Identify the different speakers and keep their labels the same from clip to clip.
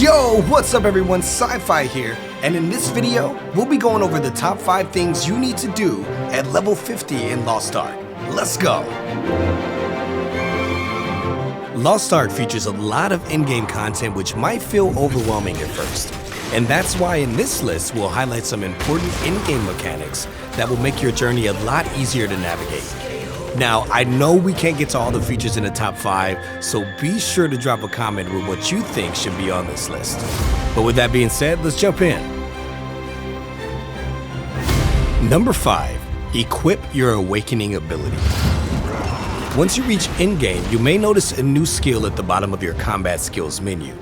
Speaker 1: Yo, what's up everyone, CyFy here, and in this video, we'll be going over the top 5 things you need to do at level 50 in Lost Ark. Let's go! Lost Ark features a lot of in-game content which might feel overwhelming at first. And that's why in this list, we'll highlight some important in-game mechanics that will make your journey a lot easier to navigate. Now, I know we can't get to all the features in the top 5, so be sure to drop a comment with what you think should be on this list. But with that being said, let's jump in. Number 5, equip your awakening ability. Once you reach in-game, you may notice a new skill at the bottom of your combat skills menu.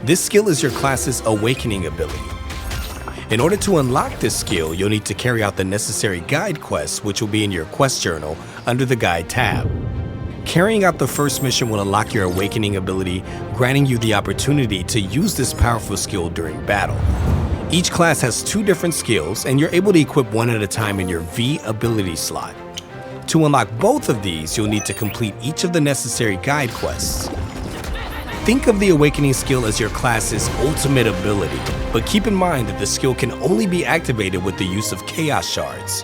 Speaker 1: This skill is your class's awakening ability. In order to unlock this skill, you'll need to carry out the necessary guide quests, which will be in your quest journal under the guide tab. Carrying out the first mission will unlock your awakening ability, granting you the opportunity to use this powerful skill during battle. Each class has 2 different skills, and you're able to equip one at a time in your V ability slot. To unlock both of these, you'll need to complete each of the necessary guide quests. Think of the awakening skill as your class's ultimate ability, but keep in mind that the skill can only be activated with the use of chaos shards.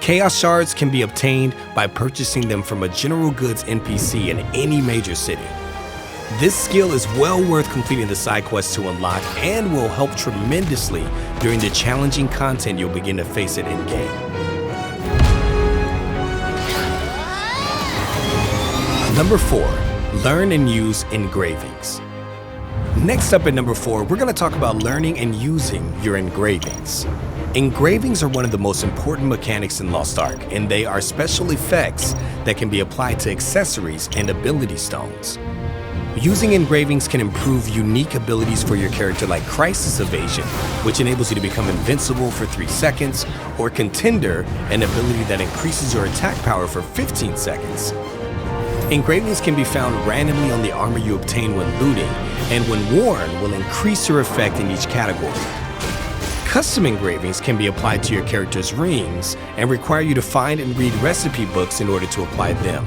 Speaker 1: Chaos shards can be obtained by purchasing them from a general goods NPC in any major city. This skill is well worth completing the side quests to unlock and will help tremendously during the challenging content you'll begin to face it in-game. Number 4. Learn and use engravings. Next up at number 4, we're going to talk about learning and using your engravings. Engravings are one of the most important mechanics in Lost Ark, and they are special effects that can be applied to accessories and ability stones. Using engravings can improve unique abilities for your character like Crisis Evasion, which enables you to become invincible for 3 seconds, or Contender, an ability that increases your attack power for 15 seconds. Engravings can be found randomly on the armor you obtain when looting, and when worn will increase your effect in each category. Custom engravings can be applied to your character's rings and require you to find and read recipe books in order to apply them.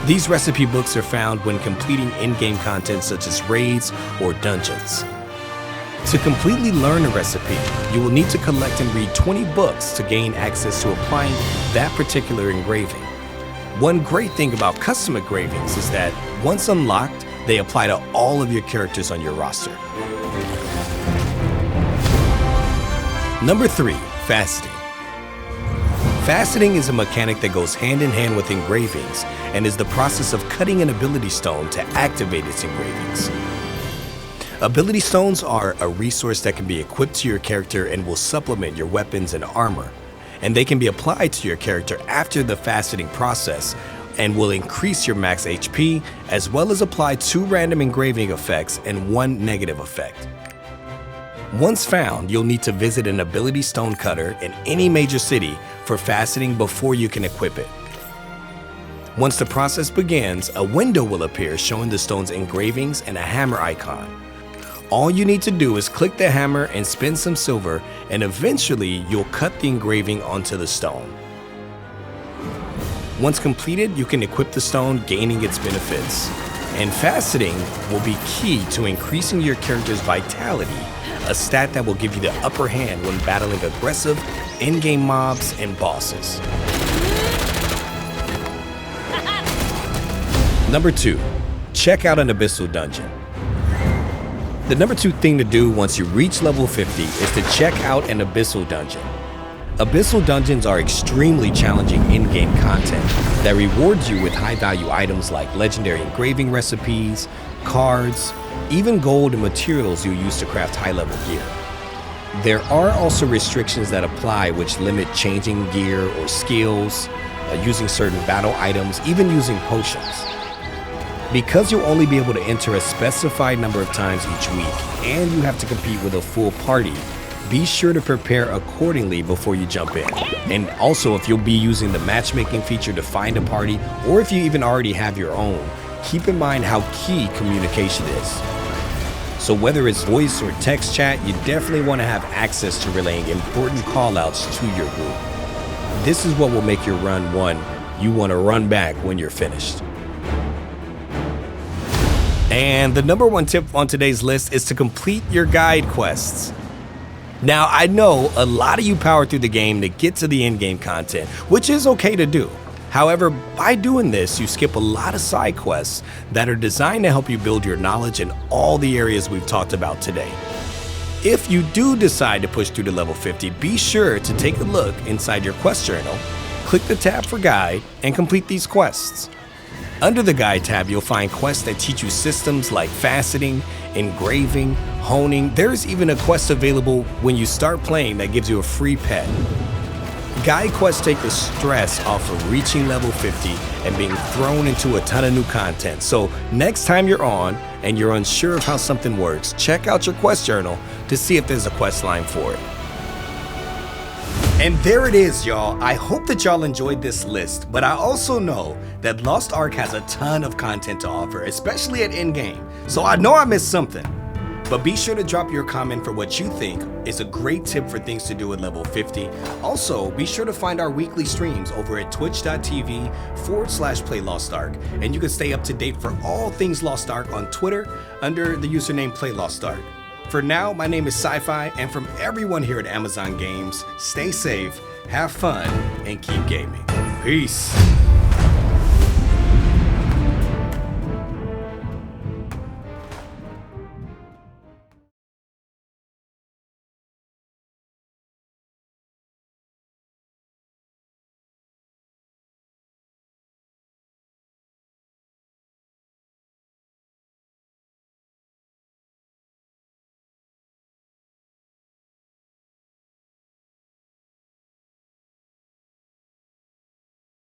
Speaker 1: These recipe books are found when completing in-game content such as raids or dungeons. To completely learn a recipe, you will need to collect and read 20 books to gain access to applying that particular engraving. One great thing about custom engravings is that once unlocked, they apply to all of your characters on your roster. Number 3, faceting. Faceting is a mechanic that goes hand in hand with engravings and is the process of cutting an ability stone to activate its engravings. Ability stones are a resource that can be equipped to your character and will supplement your weapons and armor. And they can be applied to your character after the faceting process and will increase your max HP, as well as apply 2 random engraving effects and 1 negative effect. Once found, you'll need to visit an ability stone cutter in any major city for faceting before you can equip it. Once the process begins, a window will appear showing the stone's engravings and a hammer icon. All you need to do is click the hammer and spend some silver, and eventually you'll cut the engraving onto the stone. Once completed, you can equip the stone, gaining its benefits. And faceting will be key to increasing your character's vitality, a stat that will give you the upper hand when battling aggressive in-game mobs and bosses. Number 2, check out an abyssal dungeon. The number 2 thing to do once you reach level 50 is to check out an abyssal dungeon. Abyssal dungeons are extremely challenging in-game content that rewards you with high-value items like legendary engraving recipes, cards, even gold and materials you use to craft high-level gear. There are also restrictions that apply which limit changing gear or skills, using certain battle items, even using potions. Because you'll only be able to enter a specified number of times each week, and you have to compete with a full party, be sure to prepare accordingly before you jump in. And also, if you'll be using the matchmaking feature to find a party, or if you even already have your own, keep in mind how key communication is. So whether it's voice or text chat, you definitely want to have access to relaying important callouts to your group. This is what will make your run one you want to run back when you're finished. And the number one tip on today's list is to complete your guide quests. Now, I know a lot of you power through the game to get to the in-game content, which is okay to do. However, by doing this, you skip a lot of side quests that are designed to help you build your knowledge in all the areas we've talked about today. If you do decide to push through to level 50, be sure to take a look inside your quest journal, click the tab for guide, and complete these quests. Under the guide tab, you'll find quests that teach you systems like faceting, engraving, honing. There's even a quest available when you start playing that gives you a free pet. Guide quests take the stress off of reaching level 50 and being thrown into a ton of new content. So next time you're on and you're unsure of how something works, check out your quest journal to see if there's a quest line for it. And there it is, y'all. I hope that y'all enjoyed this list, but I also know that Lost Ark has a ton of content to offer, especially at endgame. So I know I missed something. But be sure to drop your comment for what you think is a great tip for things to do at level 50. Also, be sure to find our weekly streams over at twitch.tv/Play Lost Ark. And you can stay up to date for all things Lost Ark on Twitter under the username Play Lost Ark. For now, my name is CyFy, and from everyone here at Amazon Games, stay safe, have fun, and keep gaming. Peace.